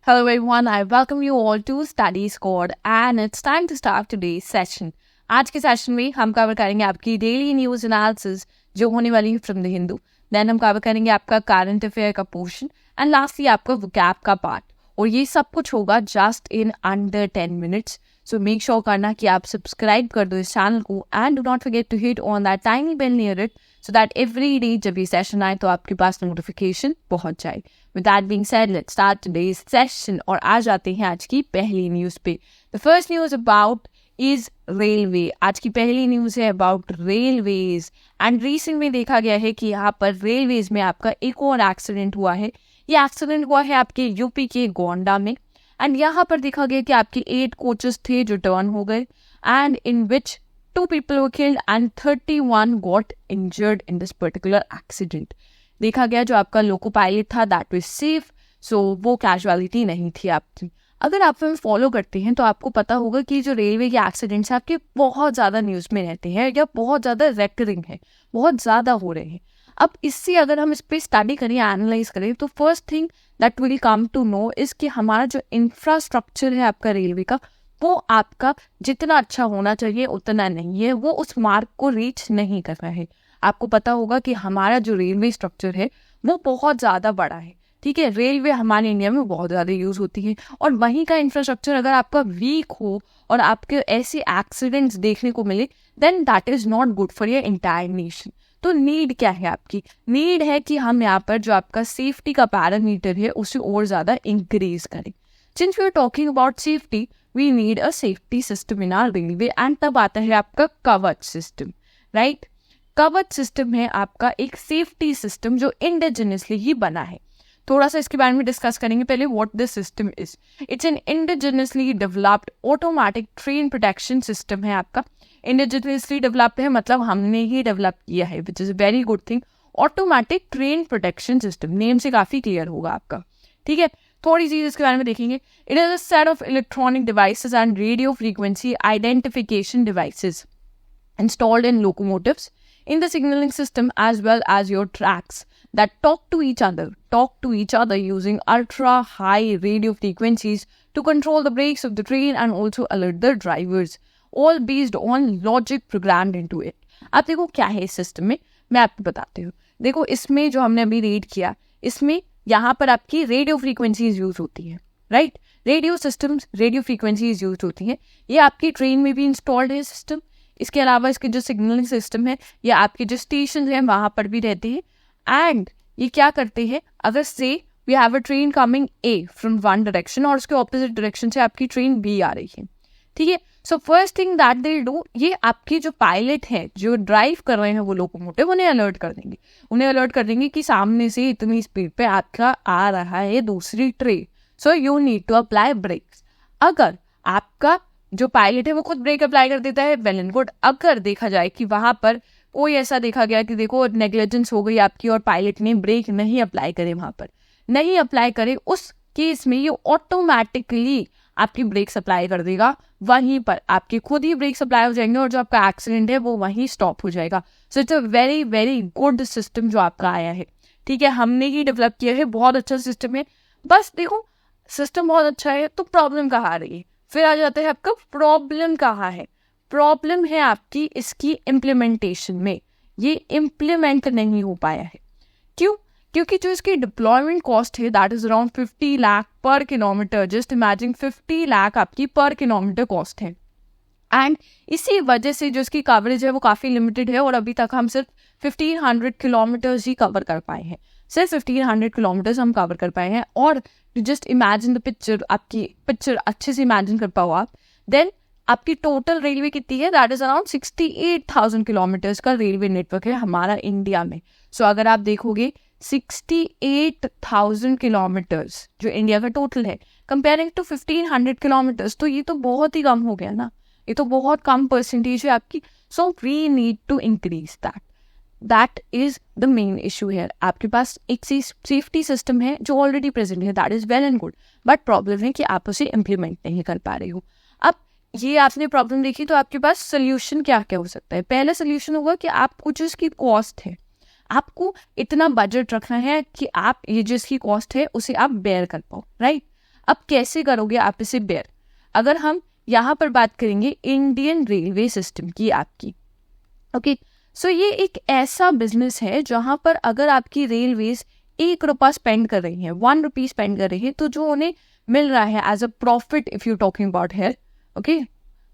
Hello everyone, I welcome you all to Study Squad and it's time to start today's session. आज के session में हम cover करेंगे आपकी डेली न्यूज एनालिसिस जो होने वाली है फ्रॉम द हिंदू. देन हम कवर करेंगे आपका करंट अफेयर का पोर्शन एंड लास्टली आपका वोकैब का पार्ट. और ये सब कुछ होगा just in under 10 minutes. So make sure करना कि आप सब्सक्राइब कर दो इस चैनल को and do not forget to hit on that tiny bell near it so that every day जब ये सेशन आए तो आपके पास नोटिफिकेशन पहुंच जाए. With that being said, let's start today's session और आ जाते हैं आज की पहली न्यूज़ पे. The first news about is railway. आज की पहली न्यूज़ है about railways and recent में देखा गया है कि यहाँ पर railways में आपका एक और एक्सीडेंट हुआ है. ये एक्सीडेंट हुआ है आपके यूपी के गोंडा में एंड यहाँ पर देखा गया कि आपके 8 कोचेस थे जो टर्न हो गए and in which 2 people were killed and 31 got injured in this particular accident. देखा गया जो आपका लोको पायलट था दैट वाज सेफ, सो वो कैजुअलिटी नहीं थी आपकी. अगर आप हमें फॉलो करते हैं तो आपको पता होगा कि जो रेलवे के एक्सीडेंट्स हैं आपके बहुत ज़्यादा न्यूज़ में रहते हैं या बहुत ज़्यादा रेकरिंग है, बहुत ज़्यादा हो रहे हैं. अब इससे अगर हम इस पर स्टडी करें, एनालाइज करें तो first thing that will come to know is कि हमारा जो इंफ्रास्ट्रक्चर है आपका रेलवे का वो आपका जितना अच्छा होना चाहिए उतना नहीं है, वो उस मार्क को रीच नहीं कर रहा है. आपको पता होगा कि हमारा जो रेलवे स्ट्रक्चर है वो बहुत ज़्यादा बड़ा है. ठीक है, रेलवे हमारे इंडिया में बहुत ज़्यादा यूज़ होती है और वहीं का इंफ्रास्ट्रक्चर अगर आपका वीक हो और आपके ऐसे एक्सीडेंट्स देखने को मिले then that is not good for your entire nation. तो नीड क्या है आपकी? नीड है कि हम यहाँ पर जो आपका सेफ्टी का पैरामीटर है उसे और ज़्यादा इंक्रीज करें. Since we are talking about safety we need a safety system in our railway and तब आता है आपका कवच सिस्टम. राइट, कवच सिस्टम है आपका एक सेफ्टी सिस्टम जो इंडिजिनसली ही बना है. थोड़ा सा इसके बारे में डिस्कस करेंगे. पहले what this system is. It's an indigenously developed automatic train protection system है आपका. इंडिजिनसली डेवलप्ड है मतलब हमने ही डेवलप किया है which is a very good thing. Automatic train protection system name से काफी क्लियर होगा आपका. ठीक है, थोड़ी चीज इसके बारे में देखेंगे. It is a set of electronic devices and radio frequency identification devices installed in locomotives in the signaling system as well as your tracks that talk to each other using ultra high radio frequencies to control the brakes of the train and also alert the drivers, all based on logic programmed into it. अब देखो क्या है इस system में, मैं आपको बताती हूँ. देखो इसमें जो हमने अभी रीड किया इसमें यहाँ पर आपकी रेडियो फ्रीक्वेंसीज यूज होती है. Right, radio systems radio frequencies use होती हैं. ये आपकी ट्रेन में भी इंस्टॉल्ड है सिस्टम. इसके अलावा इसके जो सिग्नलिंग सिस्टम है या आपके जो स्टेशन हैं वहाँ पर भी रहते हैं. एंड ये क्या करते हैं, अगर say we have a train coming a from one direction और उसके ऑपोजिट डायरेक्शन से आपकी ट्रेन बी आ रही है. ठीक है, so first thing that they do, ये आपके जो पायलट हैं जो ड्राइव कर रहे हैं वो लोकोमोटिव उन्हें अलर्ट कर देंगे. उन्हें अलर्ट कर देंगे कि सामने से इतनी स्पीड पे आपका आ रहा है दूसरी train, so you need to apply brakes. अगर आपका जो पायलट है वो खुद ब्रेक अप्लाई कर देता है वेल एंड गुड. अगर देखा जाए कि वहां पर कोई ऐसा देखा गया कि देखो नेग्लिजेंस हो गई आपकी और पायलट ने ब्रेक नहीं अप्लाई करे, वहां पर नहीं अप्लाई करे, उस केस में ये ऑटोमेटिकली आपकी ब्रेक्स अप्लाई कर देगा. वहीं पर आपके खुद ही ब्रेक्स अप्लाई हो जाएंगे और जो आपका एक्सीडेंट है वो वहीं स्टॉप हो जाएगा. So it's a very very good system जो आपका आया है. ठीक है, हमने ही डेवलप किया है, बहुत अच्छा सिस्टम है. बस देखो सिस्टम बहुत अच्छा है तो प्रॉब्लम कहाँ आ रही है. फिर आ जाता है आपका प्रॉब्लम कहाँ है. प्रॉब्लम है आपकी इसकी इम्प्लीमेंटेशन में. ये इम्प्लीमेंट नहीं हो पाया है. क्यों? क्योंकि जो इसकी डिप्लॉयमेंट कॉस्ट है दैट इज अराउंड 50 लाख पर किलोमीटर. जस्ट इमेजिन 50 लाख आपकी पर किलोमीटर कॉस्ट है. एंड इसी वजह से जो इसकी कवरेज है वो काफ़ी लिमिटेड है और अभी तक हम सिर्फ 1500 किलोमीटर्स ही कवर कर पाए हैं. सिर्फ 1500 किलोमीटर्स हम कवर कर पाए हैं. और जस्ट इमेजिन द पिक्चर, आपकी पिक्चर अच्छे से इमेजिन कर पाओ आप, देन आपकी टोटल रेलवे कितनी है दैट इज अराउंड 68,000 किलोमीटर्स का रेलवे नेटवर्क है हमारा इंडिया में. सो अगर आप देखोगे 68,000 किलोमीटर्स जो इंडिया का टोटल है कंपेयरिंग टू 1500 किलोमीटर्स, तो ये तो बहुत ही कम हो गया ना. ये तो बहुत कम परसेंटेज है आपकी. So we need to increase that. That is the main issue है. आपके पास एक सेफ्टी सिस्टम है जो ऑलरेडी प्रेजेंट है, that is well and good, but problem है कि आप उसे इम्प्लीमेंट नहीं कर पा रहे हो. अब ये आपने प्रॉब्लम देखी तो आपके पास सोल्यूशन क्या क्या हो सकता है. पहला सोल्यूशन होगा कि आपको जो इसकी कॉस्ट है आपको इतना बजट रखना है कि आप ये जिसकी कॉस्ट है उसे आप बेयर कर पाओ. राइट, अब कैसे करोगे आप इसे बेयर? अगर हम यहाँ पर बात करेंगे इंडियन रेलवे सिस्टम की आपकी, ओके, सो ये एक ऐसा बिजनेस है जहाँ पर अगर आपकी रेलवेज ₹1 स्पेंड कर रही है, ₹1 स्पेंड कर रही है, तो जो उन्हें मिल रहा है as a profit, if you talking about है, ओके,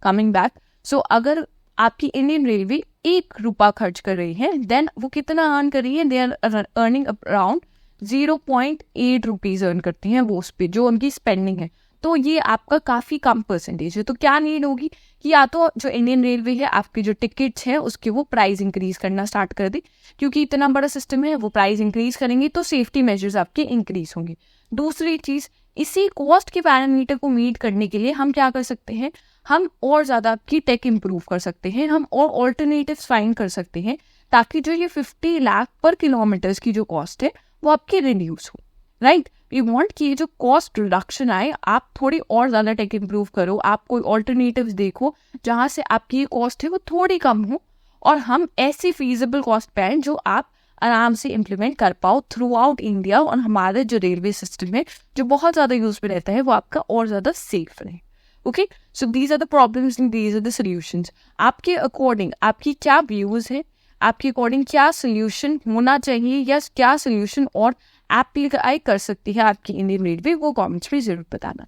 कमिंग बैक, सो अगर आपकी इंडियन रेलवे ₹1 खर्च कर रही है, देन वो कितना अर्न कर रही है? They are earning around 0.8 rupees earn करती हैं वो उस पर, जो उनकी स्पेंडिंग है। तो ये आपका काफ़ी कम परसेंटेज है। तो क्या नीड होगी कि या तो जो इंडियन रेलवे है आपकी जो टिकट्स है उसके वो प्राइस इंक्रीज करना स्टार्ट कर दे, क्योंकि इतना बड़ा सिस्टम है, वो प्राइस इंक्रीज करेंगे तो सेफ्टी मेजर्स आपके इंक्रीज होंगे। दूसरी चीज़, इसी कॉस्ट के पैरामीटर को मीट करने के लिए हम क्या कर सकते हैं? हम और ज़्यादा आपकी टेक इम्प्रूव कर सकते हैं, हम और ऑल्टरनेटिव्स फाइंड कर सकते हैं, ताकि जो ये 50 लाख पर किलोमीटर्स की जो कॉस्ट है वो आपकी रिड्यूस हो, राइट? यू वांट कि ये जो कॉस्ट रिडक्शन आए, आप थोड़ी और ज़्यादा टेक इम्प्रूव करो, आप कोई ऑल्टरनेटिव्स देखो जहाँ से आपकी ये कॉस्ट है वो थोड़ी कम हो, और हम ऐसी फीजिबल कॉस्ट पे आए जो आप आराम से इम्प्लीमेंट कर पाओ थ्रू आउट इंडिया, और हमारा जो रेलवे सिस्टम है जो बहुत ज़्यादा यूज में रहता है वो आपका और ज़्यादा सेफ रहे। Okay, so these are the problems and these are the solutions. आपके अकॉर्डिंग आपकी क्या व्यूज है, आपके अकॉर्डिंग क्या सोल्यूशन होना चाहिए, या क्या सोल्यूशन और एप्लीकाई कर सकती है आपकी इंडियन रेलवे, वो कमेंट्स में जरूर बताना।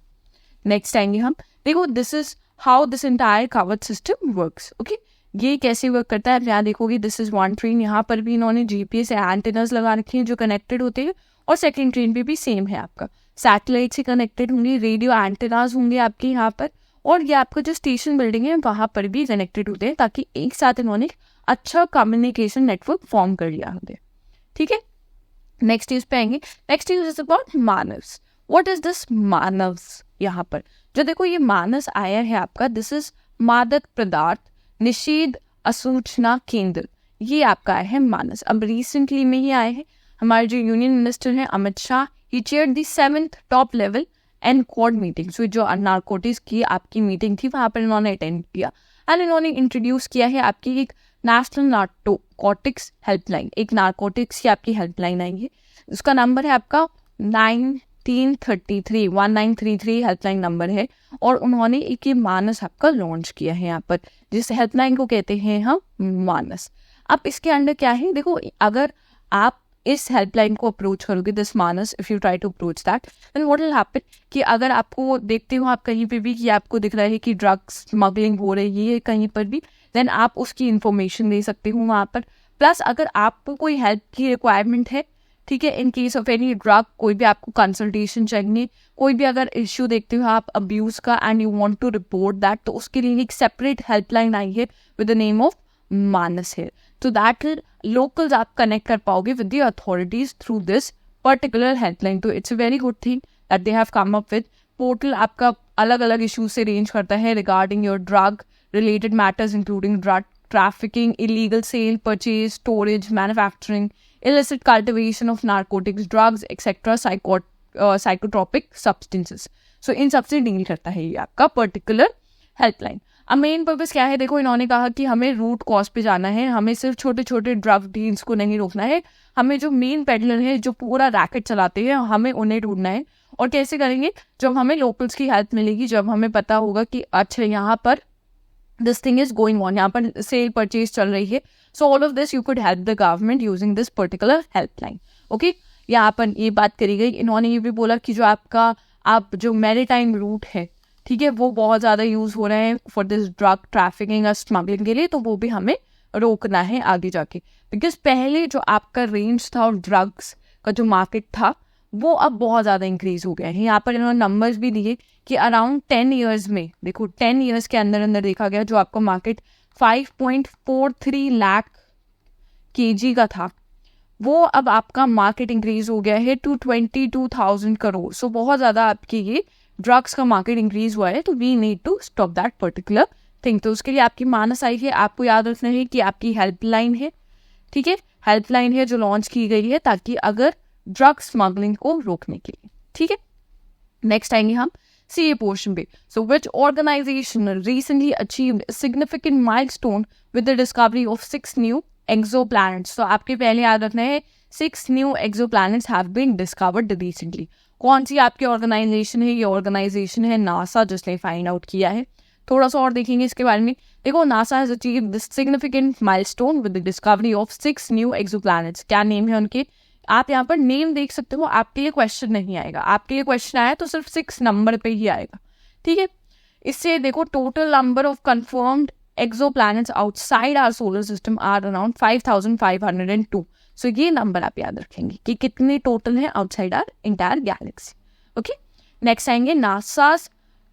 नेक्स्ट आएंगे हम, देखो this is how this entire covered system works. Okay, ये कैसे वर्क करता है यहाँ देखोगे, दिस इज वन ट्रेन, यहाँ पर भी इन्होंने GPS एंटेनास लगा रखे हैं जो कनेक्टेड होते हैं, और सेकंड ट्रेन पे भी सेम है, आपका सैटेलाइट से कनेक्टेड होंगे, रेडियो एंटेनास होंगे आपके यहाँ पर, और ये आपका जो स्टेशन बिल्डिंग है वहाँ पर भी कनेक्टेड होते हैं, ताकि एक साथ इन्होंने अच्छा कम्युनिकेशन नेटवर्क फॉर्म कर लिया होते। ठीक है, नेक्स्ट न्यूज पे आएंगे। Next news is about Manas. What is this Manas? यहाँ पर जो देखो ये मानस आया है आपका, दिस इज मादक पदार्थ निषेध असूचना केंद्र, ये आपका आया है मानस। अब रिसेंटली में ही आए हैं, हमारे जो यूनियन मिनिस्टर हैं Amit Shah, he chaired the 7th top level and quad meeting. So जो नारकोटिक्स की आपकी मीटिंग थी वहां पर इन्होंने अटेंड किया, एंड इन्होंने इंट्रोड्यूस किया है आपकी एक नेशनल नार्कोटिक्स हेल्पलाइन, एक नार्कोटिक्स की आपकी हेल्पलाइन आई है, उसका नंबर है आपका 1933 हेल्पलाइन नंबर है, और उन्होंने एक ये मानस आपका लॉन्च किया है यहाँ पर, जिस हेल्पलाइन को कहते हैं हम मानस। अब इसके अंदर क्या है, देखो अगर आप इस हेल्पलाइन को अप्रोच करोगे, this means, if you try to approach that, then what will happen कि अगर आपको देखते हो आप कहीं पे भी कि आपको दिख रहा है कि ड्रग्स स्मगलिंग हो रही है कहीं पर भी, देन आप उसकी इन्फॉर्मेशन दे सकते हो वहाँ पर। प्लस अगर आपको कोई हेल्प की रिक्वायरमेंट है, ठीक है, in case of any drug, कोई भी आपको कंसल्टेशन चाहिए, कोई भी अगर इश्यू देखते हो आप अब्यूज का and you want to report that, तो उसके लिए एक सेपरेट हेल्पलाइन आई है with the name of Manas है। तो दैट लोकल्स आप कनेक्ट कर पाओगे with the authorities through this particular helpline. तो it's a very good thing that they have come up with. Portal आपका अलग अलग इशूज से रेंज करता है regarding your drug related matters including drug trafficking, illegal sale, purchase, storage, manufacturing, illicit cultivation of narcotics, drugs, etc., psychotropic substances. So इन सबसे deal करता है ये आपका पर्टिकुलर हेल्पलाइन। अब मेन पर्पस क्या है, देखो इन्होंने कहा कि हमें रूट कॉज पे जाना है, हमें सिर्फ छोटे छोटे ड्रग डील्स को नहीं रोकना है, हमें जो मेन पेडलर है जो पूरा रैकेट चलाते हैं हमें उन्हें ढूंढना है। और कैसे करेंगे, जब हमें लोकल्स की हेल्प मिलेगी, जब हमें पता होगा कि अच्छा यहाँ पर this thing is going on, यहाँ पर सेल परचेज चल रही है, so all of this you could help the government using this particular helpline. Okay, यहाँ पर ये बात करी गई। इन्होंने ये भी बोला कि जो आप जो मैरीटाइम रूट है, ठीक है, वो बहुत ज़्यादा यूज़ हो रहे हैं फॉर दिस ड्रग ट्रैफिकिंग और स्मगलिंग के लिए, तो वो भी हमें रोकना है आगे जाके, बिकॉज पहले जो आपका रेंज था और ड्रग्स का जो मार्केट था वो अब बहुत ज़्यादा इंक्रीज हो गया है। यहाँ पर इन्होंने नंबर्स भी दिए कि अराउंड 10 ईयर्स में, देखो 10 ईयर्स के अंदर देखा गया जो आपका मार्केट 5.43 लाख kg का था, वो अब आपका मार्केट इंक्रीज हो गया है टू 22,000 करोड़। सो बहुत ज़्यादा आपकी ये ड्रग्स का मार्केट इंक्रीज हुआ है, तो we need to stop that particular thing. तो उसके लिए आपकी मानस आई है, आपको याद रखना है कि आपकी हेल्पलाइन है, ठीक है, हेल्पलाइन है जो लॉन्च की गई है ताकि अगर ड्रग स्मगलिंग को रोकने के लिए, ठीक है। नेक्स्ट आएंगे हम CA पोर्शन पे। So which organization recently achieved significant milestone with the discovery of 6 new exoplanets. तो आपके पहले याद रखना है 6 new exoplanets have been discovered recently. कौन सी आपकी ऑर्गेनाइजेशन है? ये ऑर्गेनाइजेशन है नासा, जिसने फाइंड आउट किया है। थोड़ा सा और देखेंगे इसके बारे में। देखो, NASA has achieved this significant milestone with the discovery of 6 new exoplanets. क्या नेम है उनके? आप यहाँ पर नेम देख सकते हो, आपके लिए क्वेश्चन नहीं आएगा। आपके लिए क्वेश्चन आया तो सिर्फ 6 नंबर पे ही आएगा, ठीक है। इससे देखो, total number of confirmed exoplanets outside our solar system are around 5502. So ये नंबर आप याद रखेंगे कि कितने टोटल हैं outside our entire galaxy. Okay, next आएंगे NASA's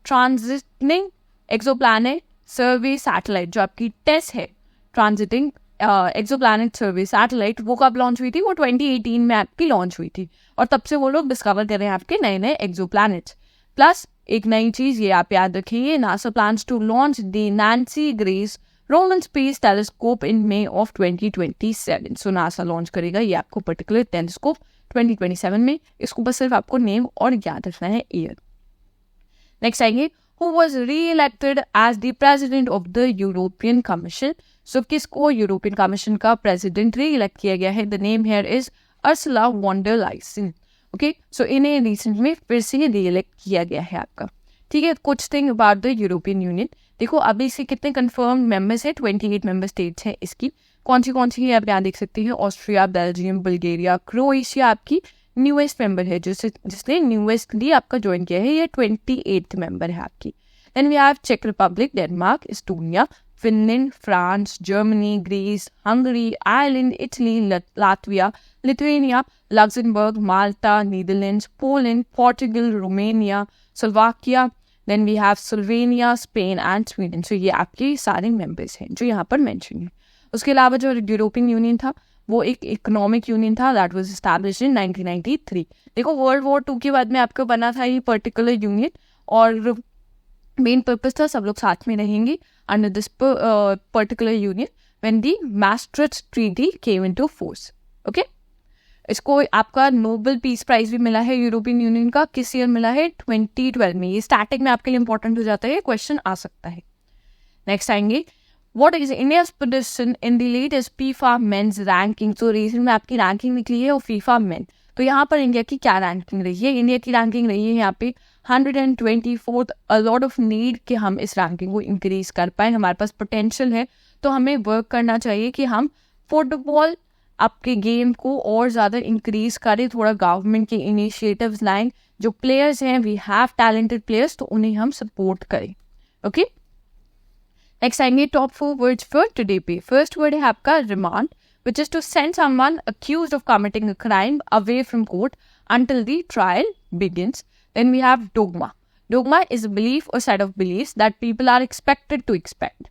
transiting exoplanet survey satellite, जो आपकी टेस्ट है ट्रांजिटिंग एक्सोप्लैनेट सर्वे सैटेलाइट। वो कब लॉन्च हुई थी? वो 2018 में आपकी लॉन्च हुई थी, और तब से वो लोग डिस्कवर कर रहे हैं आपके नए नए एक्सोप्लैनेट्स। प्लस एक नई चीज ये आप याद रखिए, NASA plans to launch the Nancy Grace Roman space telescope in May of 2027। सो नासा लॉन्च करेगा ये आपको पर्टिकुलर टेलीस्कोप 2027 में। इसको बस सिर्फ आपको नेम और याद रखना है, ईयर। नेक्स्ट आएंगे, who was re-elected as the president of the European commission. सो किसको यूरोपियन कमीशन का प्रेसिडेंट री-इलेक्ट किया गया है? The name here is Ursula von der Leyen. Okay, so इन्हें रिसेंट में फिर से री-इलेक्ट किया गया है आपका, ठीक है। कुछ thing about the European union. देखो, अभी से कितने कंफर्म मेंबर्स है? 28 मेंबर स्टेट्स हैं इसकी। कौन सी है आप यहाँ देख सकते हैं, ऑस्ट्रिया, बेल्जियम, बुल्गारिया, क्रोएशिया आपकी न्यूएस्ट मेंबर है, जिसने न्यूएस्टली आपका ज्वाइन किया है, ये 28th मेंबर है आपकी। देन वी हैव चेक Republic, Denmark, Estonia, Finland, France, Germany, Greece, Hungary, Ireland, Italy, Latvia, Lithuania, Luxembourg, Malta, Netherlands, Poland, Portugal, Romania, Slovakia, then we have Slovenia, Spain and Sweden. सो ये आपके सारे members हैं जो यहाँ पर मेंशन है। उसके अलावा जो यूरोपियन यूनियन था वो एक इकोनॉमिक यूनियन था, दैट वाज एस्टैब्लिश्ड इन 1993। देखो, वर्ल्ड वॉर 2 के बाद में आपको बना था ये पर्टिकुलर यूनियन, और मेन पर्पस था सब लोग साथ में रहेंगे under this particular union when the maastricht treaty came into force. Okay, इसको आपका नोबेल पीस प्राइज भी मिला है यूरोपियन यूनियन का। किस ईयर मिला है? 2012 में। ये स्टैटिक में आपके लिए इंपॉर्टेंट हो जाता है, क्वेश्चन आ सकता है। नेक्स्ट आएंगे, what is India's position in the latest FIFA mains ranking. तो रीसेंट में आपकी रैंकिंग निकली है और फीफा मेन, तो यहाँ पर इंडिया की क्या रैंकिंग रही है? इंडिया की रैंकिंग रही है यहाँ पे 124th। A lot of need कि हम इस रैंकिंग को इंक्रीज कर पाए। हमारे पास पोटेंशियल है, तो हमें वर्क करना चाहिए कि हम फुटबॉल आपके गेम को और ज़्यादा इंक्रीज करें, थोड़ा गवर्नमेंट के इनिशिएटिव्स लाएं। जो प्लेयर्स हैं, वी हैव टैलेंटेड प्लेयर्स, तो उन्हें हम सपोर्ट करें। ओके, नेक्स्ट आएंगे टॉप 4 वर्ड्स फॉर टुडे पे। फर्स्ट वर्ड है आपका remand, which is to send someone accused of committing a crime away from court until the trial begins. Then we have dogma. Dogma is a belief or set of beliefs that people are expected to expect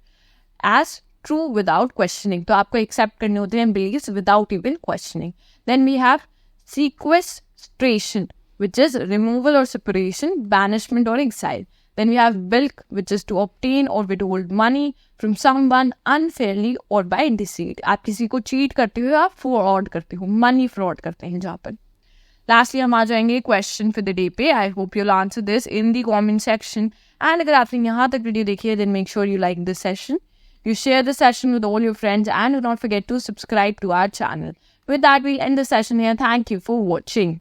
as true without questioning. तो आपको accept करने होते हैं beliefs without even questioning. Then we have sequestration, which is removal or separation, banishment or exile. Then we have bilk, which is to obtain or withhold money from someone unfairly or by deceit. आप किसी को cheat करते हो, आप fraud करते हो, money fraud करते हैं जहाँ पर। Lastly हम आ जाएंगे question for the day पे। I hope you'll answer this in the comment section. And अगर आपने यहाँ तक वीडियो देखी है, then make sure you like this session. You share the session with all your friends and do not forget to subscribe to our channel. With that, we'll end the session here. Thank you for watching.